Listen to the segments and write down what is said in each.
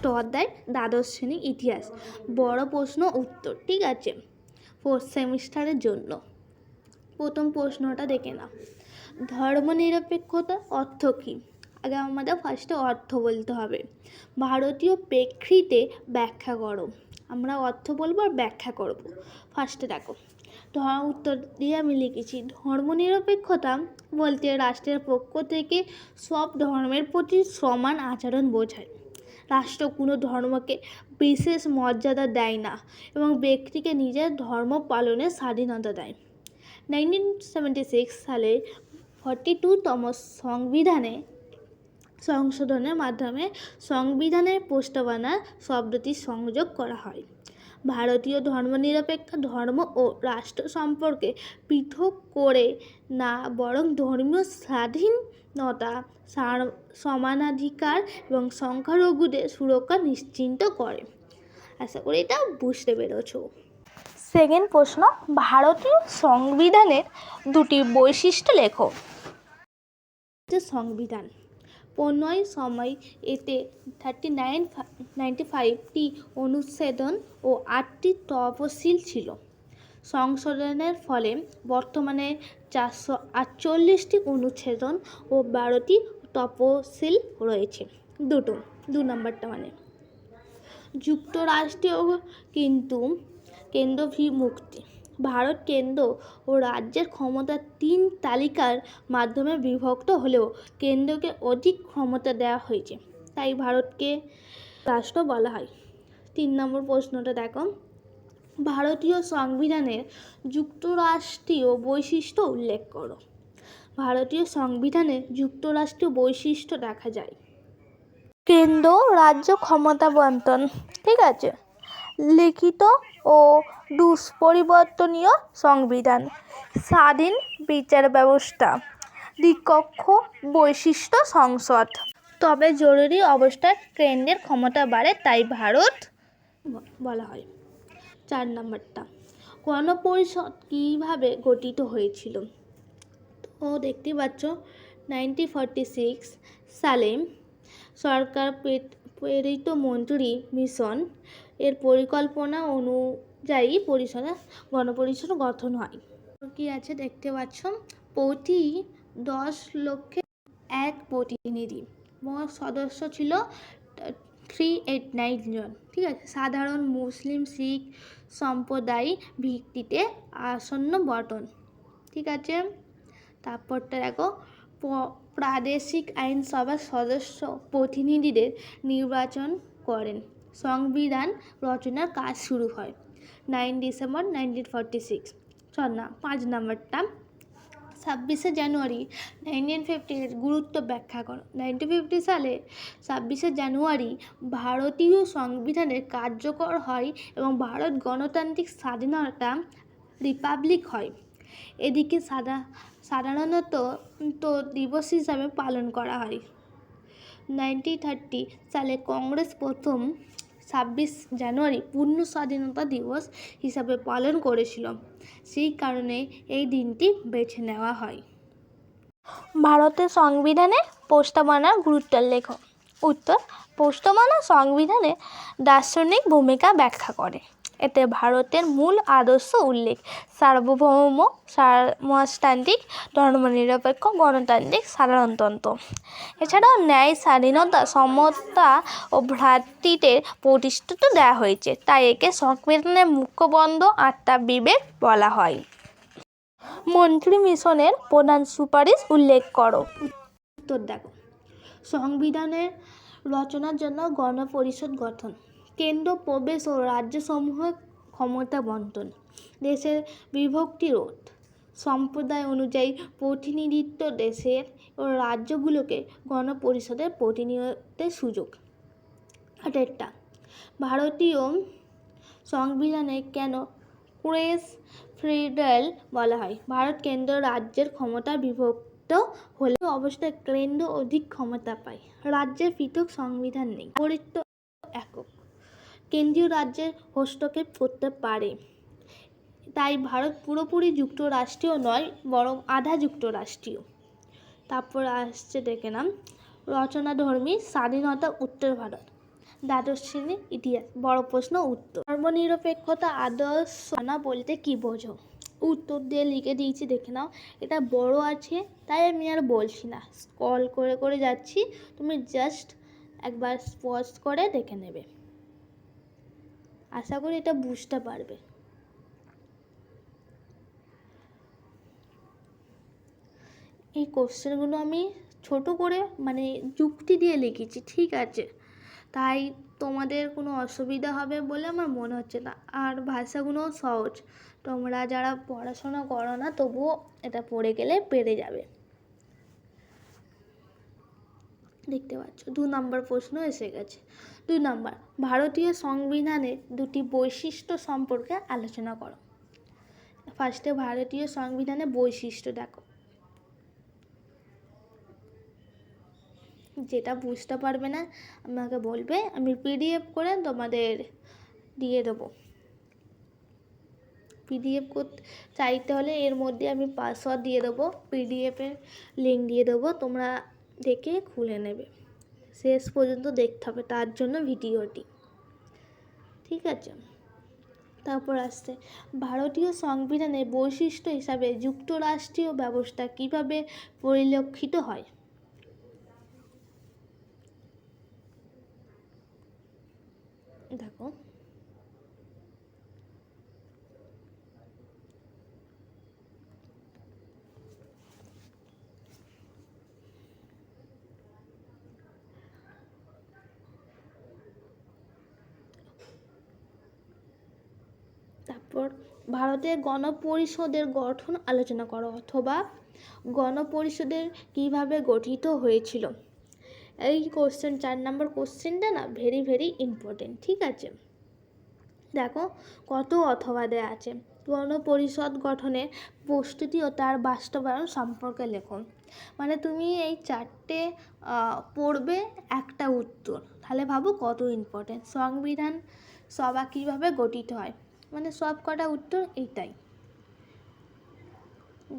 ষষ্ঠ অধ্যায় দ্বাদশ শ্রেণী ইতিহাস, বড় প্রশ্ন উত্তর। ঠিক আছে, ফোর্থ সেমিস্টারের জন্য প্রথম প্রশ্নটা দেখে নাও। ধর্মনিরপেক্ষতার অর্থ কী? আগে আমাদের ফার্স্টে অর্থ বলতে হবে। ভারতীয় প্রেক্ষিতে ব্যাখ্যা করো। আমরা অর্থ বলবো আর ব্যাখ্যা করব। ফার্স্টে দেখো, উত্তর দিয়ে আমি লিখেছি, ধর্মনিরপেক্ষতা বলতে রাষ্ট্রের পক্ষ থেকে সব ধর্মের প্রতি সমান আচরণ বোঝায়। রাষ্ট্র কোনো ধর্মকে বিশেষ মর্যাদা দেয় না এবং ব্যক্তিকে নিজের ধর্ম পালনের স্বাধীনতা দেয়। 1976 সালে 42তম সংশোধনের মাধ্যমে সংবিধানের প্রস্তাবনা শব্দটি সংযোগ করা হয়। ভারতীয় ধর্মনিরপেক্ষ ধর্ম ও রাষ্ট্র সম্পর্কে পৃথক করে না, বরং ধর্মীয় স্বাধীনতা, সমানাধিকার এবং সংখ্যালঘুদের সুরক্ষা নিশ্চিত করে। আশা করি এটা বুঝতে পেরেছো। সেকেন্ড প্রশ্ন, ভারতীয় সংবিধানের দুটি বৈশিষ্ট্য লেখো। সংবিধান 15ই সময় এতে 95টি অনুচ্ছেদন ও 8টি তফসিল ছিল। সংশোধনের ফলে বর্তমানে 448টি অনুচ্ছেদন ও 12টি তফসিল রয়েছে। দু নম্বরটা যুক্তরাষ্ট্রীয় কিন্তু কেন্দ্রভিমুক্তি। ভারত কেন্দ্র ও রাজ্যের ক্ষমতা 3 তালিকার মাধ্যমে বিভক্ত হলেও কেন্দ্রকে অধিক ক্ষমতা দেওয়া হয়েছে, তাই ভারতকে রাষ্ট্র বলা হয়। 3 নম্বর প্রশ্নটা দেখো, ভারতীয় সংবিধানের যুক্তরাষ্ট্রীয় বৈশিষ্ট্য উল্লেখ করো। ভারতীয় সংবিধানে যুক্তরাষ্ট্রীয় বৈশিষ্ট্য দেখা যায়। কেন্দ্র রাজ্য ক্ষমতা বন্টন, ঠিক আছে, লিখিত ও দুষ্পরিবর্তনীয় সংবিধান, স্বাধীন বিচার ব্যবস্থা, দ্বিকক্ষ বৈশিষ্ট্য সংসদ, তবে জরুরি অবস্থায় কেন্দ্রের ক্ষমতা বাড়ে, তাই ভারত বলা হয়। 4 নম্বরটা, গণপরিষদ কীভাবে গঠিত হয়েছিল? তো দেখতে পাচ্ছ 1946 সালে সরকার প্রেরিত মন্ত্রী মিশন এর পরিকল্পনা অনুযায়ী গণপরিষদ গঠন হয়। কি আছে দেখতে পাচ্ছ, প্রতি 10 লক্ষে 1 প্রতিনিধি, মোট সদস্য ছিল 389 জন। ঠিক আছে, সাধারণ মুসলিম শিখ সম্প্রদায় ভিত্তিতে আসন্ন বন্টন। ঠিক আছে, তারপরটা দেখো, প্রাদেশিক আইনসভার সদস্য প্রতিনিধিদের নির্বাচন করেন। সংবিধান রচনার কাজ শুরু হয় 9 ডিসেম্বর 1946। 5 নম্বরটা, 26শে জানুয়ারি 1950 গুরুত্ব ব্যাখ্যা করো। 1950 সালে 26শে জানুয়ারি ভারতীয় সংবিধানের কার্যকর হয় এবং ভারত গণতান্ত্রিক স্বাধীনতা রিপাবলিক হয়। এদিকে সাধারণত দিবস হিসাবে পালন করা হয়। 1930 সালে কংগ্রেস প্রথম 26 জানুয়ারি পূর্ণ স্বাধীনতা দিবস হিসাবে পালন করেছিল, সেই কারণে এই দিনটি বেছে নেওয়া হয়। ভারতের সংবিধানে প্রস্তাবনার গুরুত্ব লেখো। উত্তর, প্রস্তাবনা সংবিধানে দার্শনিক ভূমিকা ব্যাখ্যা করে। এতে ভারতের মূল আদর্শ উল্লেখ, সার্বভৌম সমাজতান্ত্রিক, ধর্মনিরপেক্ষ, গণতান্ত্রিক, সাধারণতন্ত্র। এছাড়াও ন্যায়, স্বাধীনতা, সমতা ও ভ্রাতৃত্বের প্রতিশ্রুতি দেওয়া হয়েছে, তাই একে সংবিধানের মুখবন্ধ আত্মা বিবেক বলা হয়। মন্ত্রী মিশনের প্রধান সুপারিশ উল্লেখ করো। উত্তর দেখো, সংবিধানের রচনার জন্য গণপরিষদ গঠন, কেন্দ্র প্রবেশ ও রাজ্যসমূহের ক্ষমতা বন্টন, দেশের বিভক্তি রোধ, সম্প্রদায় অনুযায়ী প্রতিনিধিত্ব, দেশের ও রাজ্যগুলোকে গণপরিষদের প্রতিনিধিত্বের সুযোগ। 8টা, ভারতীয় সংবিধানে কেন ক্রস ফেডারেল বলা হয়? ভারত কেন্দ্র রাজ্যের ক্ষমতা বিভক্ত হলে অবস্থায় কেন্দ্র অধিক ক্ষমতা পায়। রাজ্যের পৃথক সংবিধান নেই, নাগরিকত্ব একক, কেন্দ্রীয় রাজ্যের হস্তক্ষেপ করতে পারে, তাই ভারত পুরোপুরি যুক্তরাষ্ট্রীয় নয়, বরং আধা যুক্তরাষ্ট্রীয়। তারপর আসছে দেখে নাম, রচনাধর্মী স্বাধীনতা উত্তর ভারত। দ্বাদশ শ্রেণীর ইতিহাস। বড় প্রশ্ন উত্তর। ধর্মনিরপেক্ষতা আদর্শ না বলতে কি বোঝো? উত্তর দিয়ে লিখে দিয়েছি, দেখে নাও। এটা বড় আছে তাই আমি আর বলছি না, স্ক্রল করে করে যাচ্ছি, তুমি জাস্ট একবার পজ করে দেখে নেবে। আশা করি এটা বুঝতে পারবে। এই কোশ্চেনগুলো আমি ছোট করে মানে যুক্তি দিয়ে লিখেছি, ঠিক আছে? তাই তোমাদের কোনো অসুবিধা হবে বলে আমার মনে হচ্ছে না। আর ভাষাগুলোও সহজ, তোমরা যারা পড়াশোনা করো না তবুও এটা পড়ে গেলে পেরে যাবে। দেখতে পাচ্ছ 2 নম্বর প্রশ্ন এসে গেছে। 2 নম্বর, ভারতীয় সংবিধানের দুটি বৈশিষ্ট্য সম্পর্কে আলোচনা করো। ফার্স্টে ভারতীয় সংবিধানের বৈশিষ্ট্য দেখো, যেটা বুঝতে পারবে না আমাকে বলবে, আমি পিডিএফ করে তোমাদের দিয়ে দেবো। পিডিএফ করতে চাইতে হলে এর মধ্যে আমি পাসওয়ার্ড দিয়ে দেবো, পিডিএফের লিঙ্ক দিয়ে দেবো, তোমরা দেখে খুলে নেবে। শেষ পর্যন্ত দেখতে হবে তার জন্য ভিডিওটি, ঠিক আছে? তারপর আসছে ভারতীয় সংবিধানের বৈশিষ্ট্য হিসাবে যুক্তরাষ্ট্রীয় ব্যবস্থা কিভাবে পরিলক্ষিত হয়? দেখো, তারপর ভারতের গণপরিষদের গঠন আলোচনা করো, অথবা গণপরিষদের কিভাবে গঠিত হয়েছিল। এই কোশ্চেন 4 নম্বর কোশ্চেনটা না ভেরি ভেরি ইম্পর্টেন্ট, ঠিক আছে? দেখো কত অথবা দেয়া আছে। গণপরিষদ গঠনের প্রস্তুতি ও তার বাস্তবায়ন সম্পর্কে লেখো। মানে তুমি এই 4টে পড়বে, একটা উত্তর, তাহলে ভাবো কত ইম্পর্টেন্ট। সংবিধান সভা কীভাবে গঠিত হয়, মানে সব কটা উত্তর এইটাই,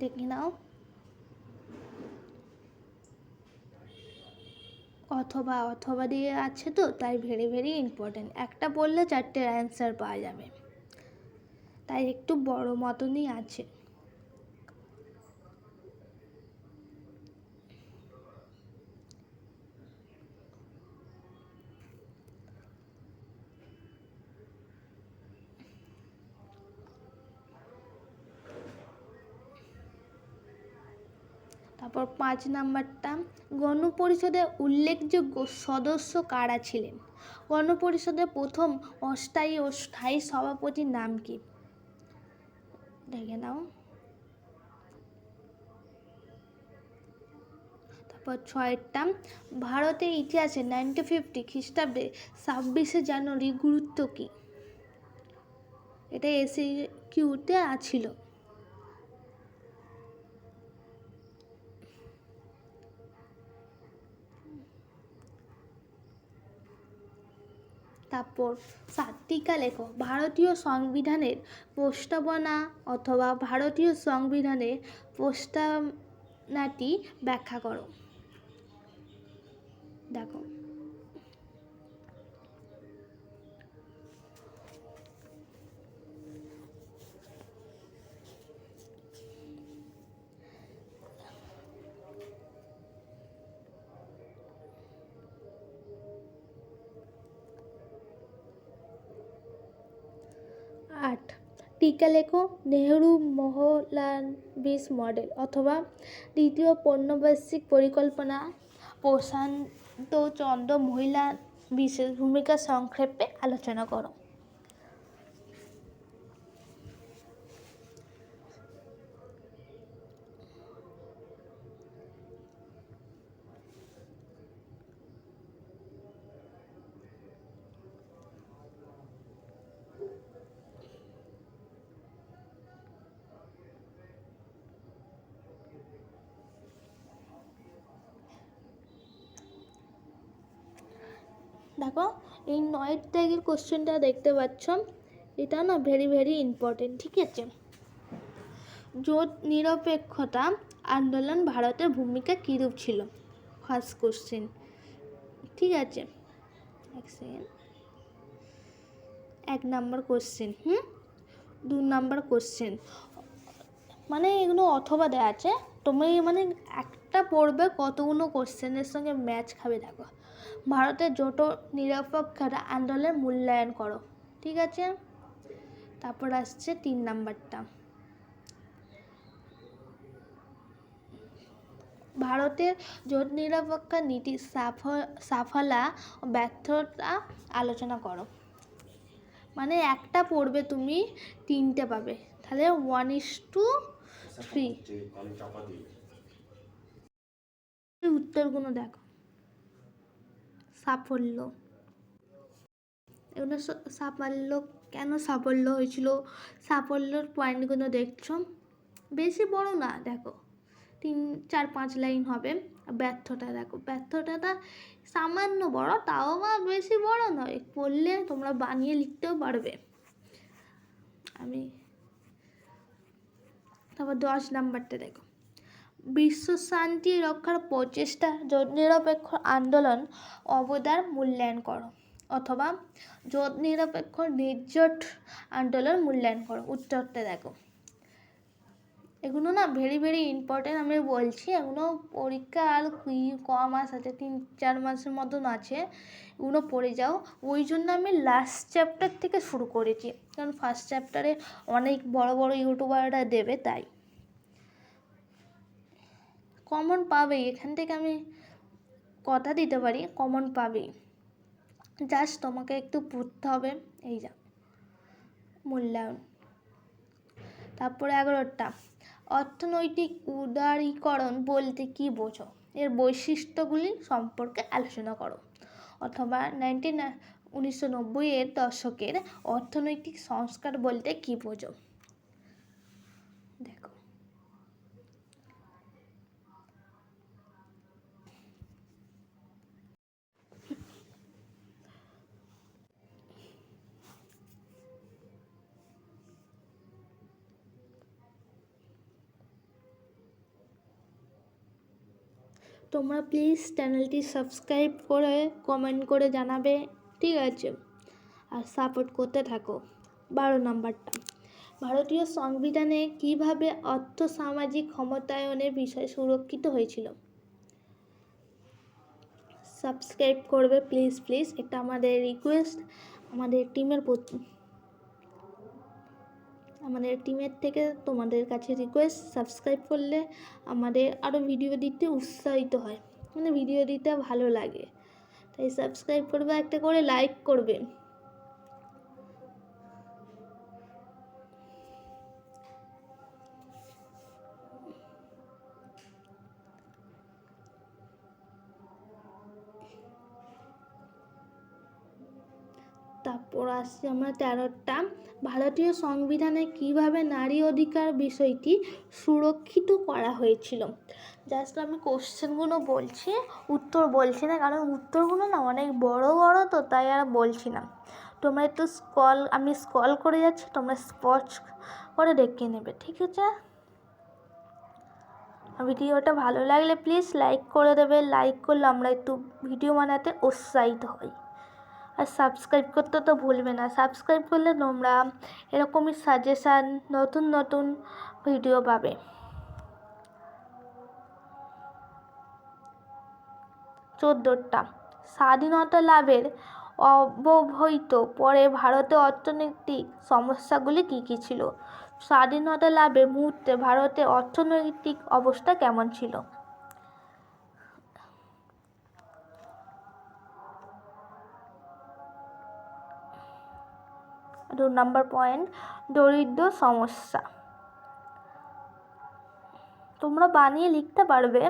দেখে নাও। অথবা অথবা দিয়ে আছে তো, তাই ভেরি ভেরি ইম্পর্টেন্ট। একটা পড়লে 4টের অ্যান্সার পাওয়া যাবে, তাই একটু বড় মতনই আছে। তারপর 5 নাম্বারটা, গণপরিষদের উল্লেখযোগ্য সদস্য কারা ছিলেন? গণপরিষদের প্রথম অস্থায়ী ও স্থায়ী সভাপতির নাম কি? দেখে নাও। তারপর 6টা, ভারতের ইতিহাসে 1950 খ্রিস্টাব্দে 26শে জানুয়ারি গুরুত্ব কী? এটা এসএকিউতে আছিল। তারপর 7টিকা লেখো। ভারতীয় সংবিধানের প্রস্তাবনা অথবা ভারতীয় সংবিধানের প্রস্তাবনাটি ব্যাখ্যা করো। দেখো, টিকা লেখো। নেহেরু মহলানবিশ মডেল অথবা দ্বিতীয় পঞ্চবার্ষিক পরিকল্পনা প্রশান্ত চন্দ্র মহিলা বিশেষ ভূমিকা সংক্ষেপে আলোচনা করো। দেখো এই 9 দাগের কোশ্চেনটা দেখতে পাচ্ছ, এটা না ভেরি ভেরি ইম্পর্টেন্ট, ঠিক আছে? জোট নিরপেক্ষতা আন্দোলন ভারতের ভূমিকা কীরূপ ছিল? ফার্স্ট কোশ্চেন, ঠিক আছে? এক second. 1 number question, 2 number question, মানে এগুলো অথবা দেওয়া আছে, তুমি মানে একটা পড়বে কতগুলো কোশ্চেনের সঙ্গে ম্যাচ খাবে দেখো। ভারতের জোট নিরপেক্ষ আন্দোলনের মূল্যায়ন করো, ঠিক আছে। তারপর আসছে 3 নাম্বারটা, ভারতের জোট নিরপেক্ষ নীতি সাফল্য ও ব্যর্থতা আলোচনা করো। মানে একটা পড়বে তুমি 3টে পাবে, তাহলে 1:3। উত্তরগুলো দেখো। সাফল্য, এগুলো সাফল্য কেন সাফল্য হয়েছিল, সাফল্যর পয়েন্টগুলো দেখছো, বেশি বড় না, দেখো 3-4-5 লাইন হবে। ব্যর্থতা দেখো, ব্যর্থতাটা সামান্য বড়, তাও বা বেশি বড় নয়, পড়লে তোমরা বানিয়ে লিখতেও পারবে। তারপর 10 নাম্বারটা দেখো, বিশ্ব শান্তি রক্ষার প্রচেষ্টা জোট নিরপেক্ষ আন্দোলন অবদান মূল্যায়ন করো, অথবা জোট নিরপেক্ষ নির্জোট আন্দোলন মূল্যায়ন করো। উত্তরটা দেখো। এগুলো না ভেরি ভেরি ইম্পর্টেন্ট, আমি বলছি, এগুলো পরীক্ষা আর কম মাস আছে, 3-4 মাসের মতন আছে, এগুলো পড়ে যাও। ওই জন্য আমি লাস্ট চ্যাপ্টার থেকে শুরু করেছি, কারণ ফার্স্ট চ্যাপ্টারে অনেক বড় বড় ইউটিউবাররা দেবে, তাই কমন পাবেই, এখান থেকে আমি কথা দিতে পারি, কমন পাবেই, জাস্ট তোমাকে একটু পড়তে হবে। এই যা মূল্যায়ন। তারপরে 11টা, অর্থনৈতিক উদারীকরণ বলতে কি বোঝো, এর বৈশিষ্ট্যগুলি সম্পর্কে আলোচনা করো, অথবা 1990-এর দশকের অর্থনৈতিক সংস্কার বলতে কি বোঝো। দেখো, তোমরা প্লিজ চ্যানেলটি সাবস্ক্রাইব করে কমেন্ট করে জানাবে, ঠিক আছে, আর সাপোর্ট করতে থাকো। 12 নাম্বারটা, ভারতীয় সংবিধানে কিভাবে অর্থ সামাজিক ক্ষমতায়নের বিষয় সুরক্ষিত হয়েছিল। সাবস্ক্রাইব করবে প্লিজ প্লিজ, এটা আমাদের রিকোয়েস্ট, আমাদের টিমের থেকে তোমাদের কাছে রিকোয়েস্ট। সাবস্ক্রাইব করলে আমাদের আরও ভিডিও দিতে উৎসাহিত হয়, মানে ভিডিও দিতে ভালো লাগে, তাই সাবস্ক্রাইব করবে, একটা করে লাইক করবে। তারপর আসছে আমরা 13টা, ভারতীয় সংবিধানে কিভাবে নারী অধিকার বিষয়টি সুরক্ষিত করা হয়েছিল। জাস্ট আমি কোশ্চেনগুলো বলছি, উত্তর বলছি না, কারণ উত্তরগুলো না অনেক বড় বড়, তো তাই আর বলছি না। তোমরা একটু আমি স্ক্রল করে যাচ্ছি, তোমরা স্পষ্ট করে দেখে নেবে, ঠিক আছে। ভিডিওটা ভালো লাগলে প্লিজ লাইক করে দেবে, লাইক করলে আমরা একটু ভিডিও বানাতে উৎসাহিত হই। আর সাবস্ক্রাইব করতে তো ভুলবে না, সাবস্ক্রাইব করলে তোমরা এরকমই সাজেশান, নতুন নতুন ভিডিও পাবে। 14টা, স্বাধীনতা লাভের অব্যবহিত পরে ভারতের অর্থনৈতিক সমস্যাগুলি কী কী ছিল। স্বাধীনতা লাভের মুহূর্তে ভারতের অর্থনৈতিক অবস্থা কেমন ছিল। 2 নম্বর পয়েন্ট, দরিদ্র সমস্যা, তোমরা বানিয়ে লিখতে পারবে।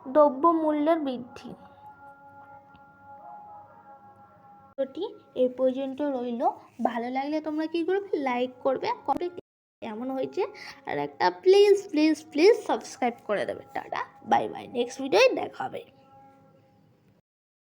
দ্রব্যমূল্যের বৃদ্ধি। এই পর্যন্ত রইল, ভালো লাগলে তোমরা কি করবে, লাইক করবে, কমেন্ট কেমন হয়েছে, আর একটা প্লিজ প্লিজ প্লিজ সাবস্ক্রাইব করে দেবে। টাটা, বাই বাই, নেক্সট ভিডিওয় দেখা হবে।